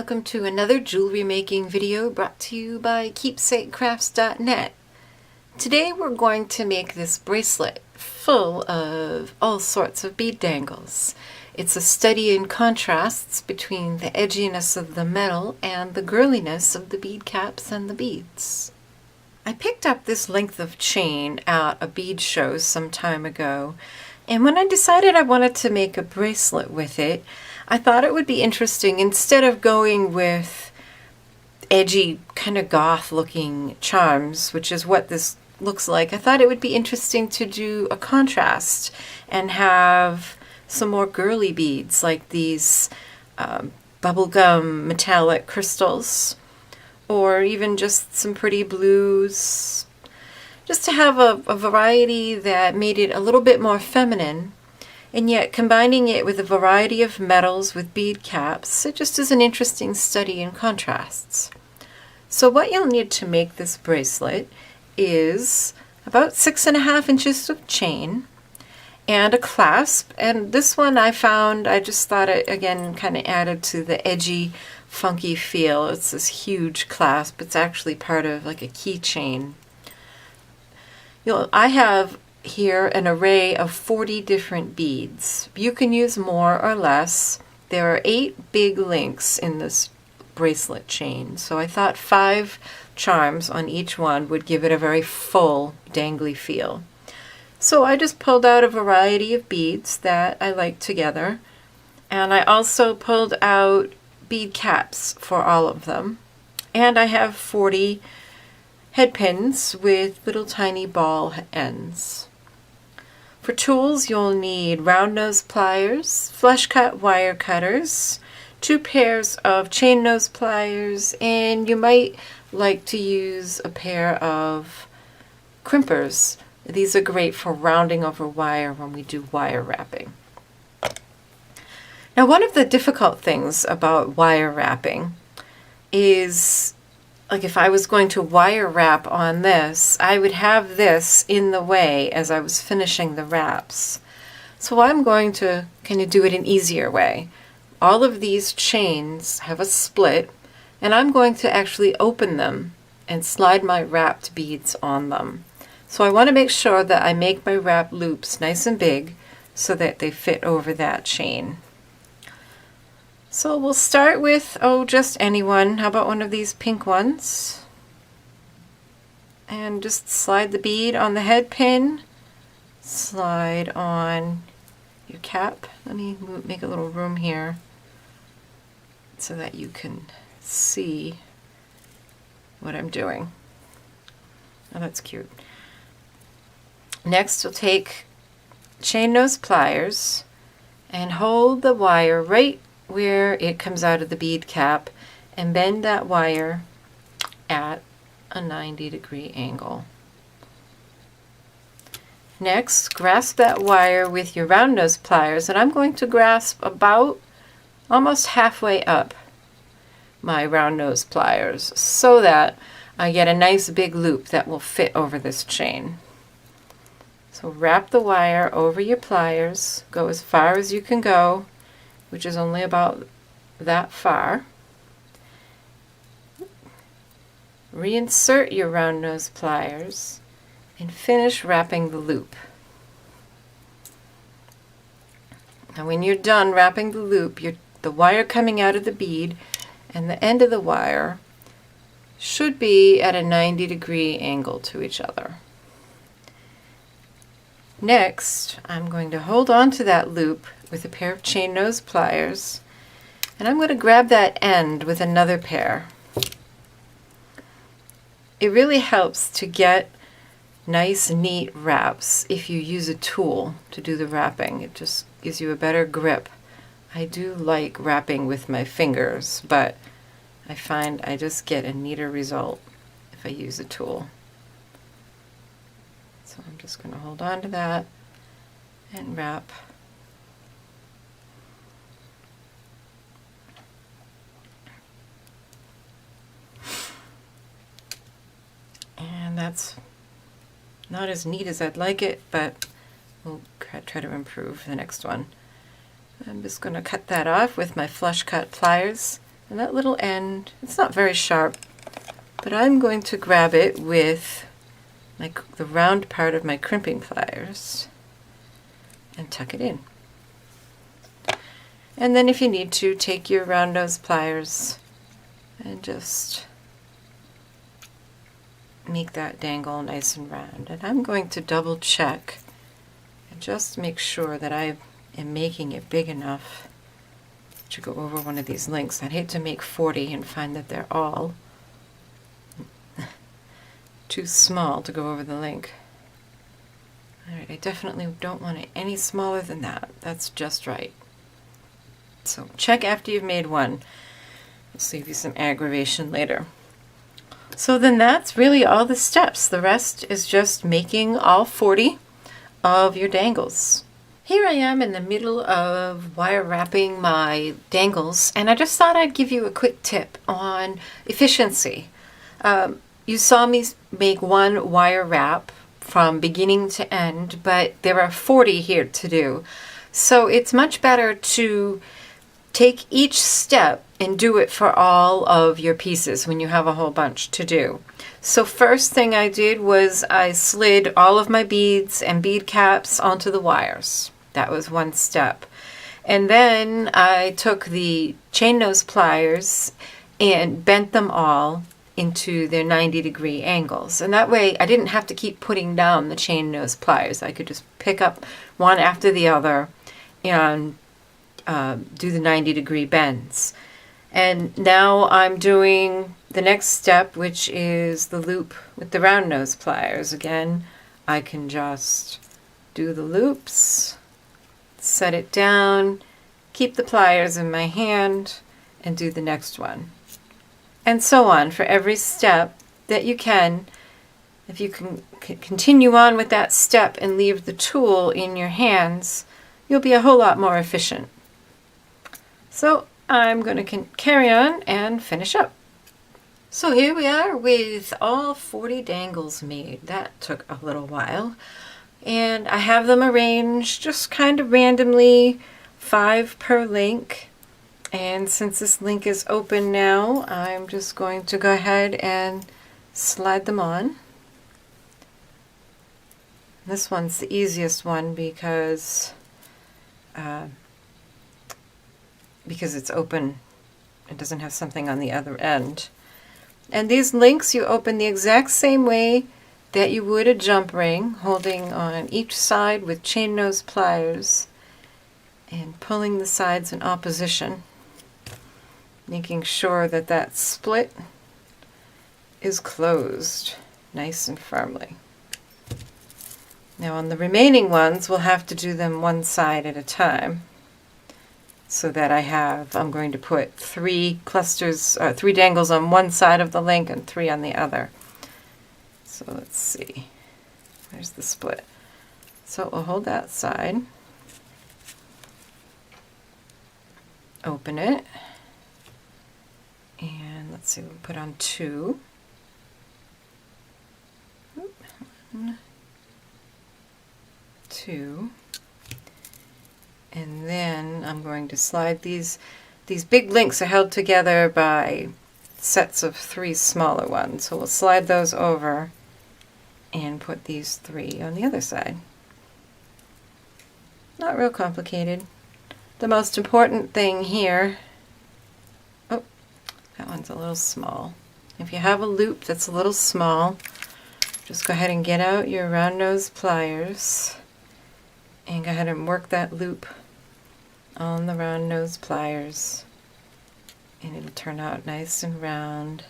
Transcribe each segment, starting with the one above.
welcome to another jewelry making video brought to you by keepsakecrafts.net. Today we're going to make this bracelet full of all sorts of bead dangles. It's a study in contrasts between the edginess of the metal and the girliness of the bead caps and the beads. I picked up this length of chain at a bead show some time ago, and when I decided I wanted to make a bracelet with it, I thought it would be interesting, instead of going with edgy, kind of goth-looking charms, which is what this looks like, I thought it would be interesting to do a contrast and have some more girly beads, like these bubblegum metallic crystals, or even just some pretty blues, just to have a variety that made it a little bit more feminine. And yet combining it with a variety of metals with bead caps, it just is an interesting study in contrasts. So what you'll need to make this bracelet is about 6.5 inches of chain and a clasp. And this one I found, I just thought it again kind of added to the edgy, funky feel. It's this huge clasp. It's actually part of like a keychain. I have here an array of 40 different beads. You can use more or less. There are 8 big links in this bracelet chain, so I thought 5 charms on each one would give it a very full, dangly feel. So I just pulled out a variety of beads that I like together, and I also pulled out bead caps for all of them, and I have 40 head pins with little tiny ball ends. For tools, you'll need round nose pliers, flush cut wire cutters, 2 pairs of chain nose pliers, and you might like to use a pair of crimpers. These are great for rounding over wire when we do wire wrapping. Now, one of the difficult things about wire wrapping is, like, if I was going to wire wrap on this, I would have this in the way as I was finishing the wraps. So I'm going to kind of do it an easier way. All of these chains have a split, and I'm going to actually open them and slide my wrapped beads on them. So I want to make sure that I make my wrap loops nice and big so that they fit over that chain. So we'll start with, just any one. How about one of these pink ones? And just slide the bead on the head pin, slide on your cap. Let me make a little room here so that you can see what I'm doing. Oh, that's cute. Next, we'll take chain nose pliers and hold the wire right where it comes out of the bead cap and bend that wire at a 90-degree angle. Next, grasp that wire with your round nose pliers, and I'm going to grasp about almost halfway up my round nose pliers so that I get a nice big loop that will fit over this chain. So wrap the wire over your pliers, go as far as you can go, which is only about that far. Reinsert your round nose pliers and finish wrapping the loop. Now when you're done wrapping the loop, the wire coming out of the bead and the end of the wire should be at a 90-degree angle to each other. Next, I'm going to hold on to that loop with a pair of chain nose pliers, and I'm going to grab that end with another pair. It really helps to get nice, neat wraps if you use a tool to do the wrapping. It just gives you a better grip. I do like wrapping with my fingers, but I find I just get a neater result if I use a tool. So I'm just going to hold on to that and wrap. And that's not as neat as I'd like it, but we'll try to improve the next one. I'm just going to cut that off with my flush cut pliers. And that little end, it's not very sharp, but I'm going to grab it with the round part of my crimping pliers and tuck it in. And then if you need to, take your round nose pliers and just make that dangle nice and round. And I'm going to double check and just make sure that I am making it big enough to go over one of these links. I'd hate to make 40 and find that they're all too small to go over the link. Alright, I definitely don't want it any smaller than that. That's just right. So check after you've made one. It'll save you some aggravation later. So then that's really all the steps. The rest is just making all 40 of your dangles. Here I am in the middle of wire wrapping my dangles, and I just thought I'd give you a quick tip on efficiency. You saw me make one wire wrap from beginning to end, but there are 40 here to do. So it's much better to take each step and do it for all of your pieces when you have a whole bunch to do. So first thing I did was I slid all of my beads and bead caps onto the wires. That was one step. And then I took the chain nose pliers and bent them all into their 90-degree angles. And that way I didn't have to keep putting down the chain nose pliers. I could just pick up one after the other and do the 90-degree bends. And now I'm doing the next step, which is the loop with the round nose pliers. Again, I can just do the loops, set it down, keep the pliers in my hand, and do the next one. And so on for every step that you can. If you can continue on with that step and leave the tool in your hands, you'll be a whole lot more efficient. So I'm going to carry on and finish up. So here we are with all 40 dangles made. That took a little while. And I have them arranged just kind of randomly, 5 per link. And since this link is open now, I'm just going to go ahead and slide them on. This one's the easiest one because it's open. It doesn't have something on the other end. And these links you open the exact same way that you would a jump ring, holding on each side with chain nose pliers and pulling the sides in opposition, making sure that that split is closed nice and firmly. Now on the remaining ones, we'll have to do them one side at a time, so that I'm going to put 3 clusters, 3 dangles on one side of the link and 3 on the other. So let's see, there's the split. So we'll hold that side, open it, and let's see, we'll put on 2. 1, 2. And then I'm going to slide these big links are held together by sets of 3 smaller ones. So we'll slide those over and put these 3 on the other side. Not real complicated. The most important thing here, oh, that one's a little small. If you have a loop that's a little small, just go ahead and get out your round nose pliers and go ahead and work that loop on the round nose pliers, and it'll turn out nice and round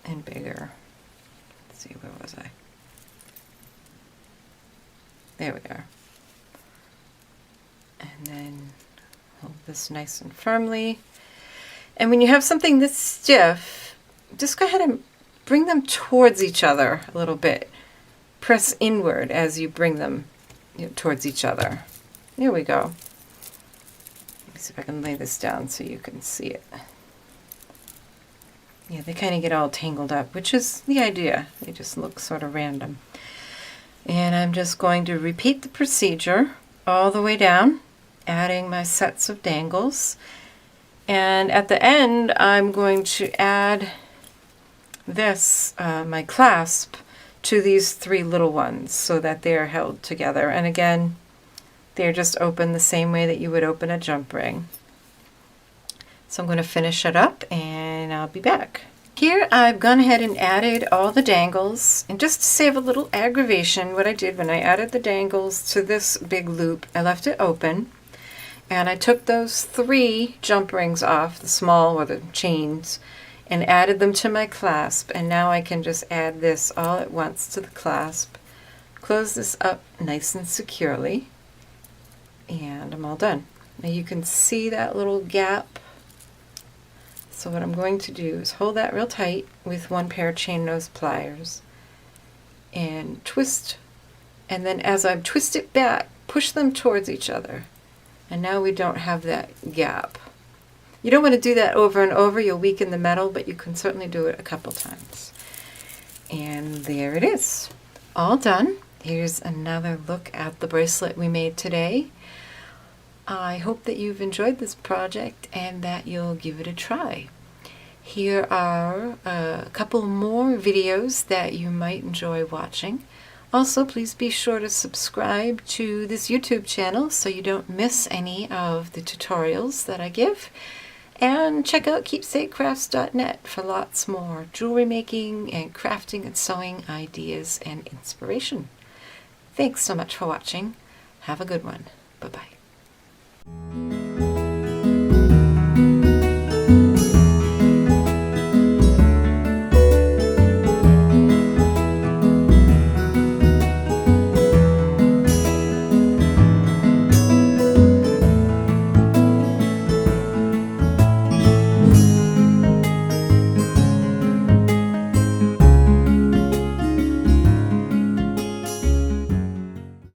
and bigger. Let's see, where was I? There we are. And then hold this nice and firmly. And when you have something this stiff, just go ahead and bring them towards each other a little bit. Press inward as you bring them towards each other. There we go. Let me see if I can lay this down so you can see it. Yeah, they kind of get all tangled up, which is the idea. They just look sort of random. And I'm just going to repeat the procedure all the way down, adding my sets of dangles. And at the end, I'm going to add this, my clasp, to these 3 little ones so that they are held together. And again, they're just open the same way that you would open a jump ring. So I'm going to finish it up and I'll be back. Here I've gone ahead and added all the dangles, and just to save a little aggravation, what I did when I added the dangles to this big loop, I left it open and I took those 3 jump rings off, the small or the chains, and added them to my clasp, and now I can just add this all at once to the clasp, close this up nice and securely, and I'm all done. Now you can see that little gap. So what I'm going to do is hold that real tight with 1 pair of chain nose pliers and twist, and then as I twist it back, push them towards each other. And now we don't have that gap. You don't want to do that over and over, you'll weaken the metal, but you can certainly do it a couple times. And there it is, all done. Here's another look at the bracelet we made today. I hope that you've enjoyed this project and that you'll give it a try. Here are a couple more videos that you might enjoy watching. Also, please be sure to subscribe to this YouTube channel so you don't miss any of the tutorials that I give. And check out keepsakecrafts.net for lots more jewelry making and crafting and sewing ideas and inspiration. Thanks so much for watching. Have a good one. Bye-bye.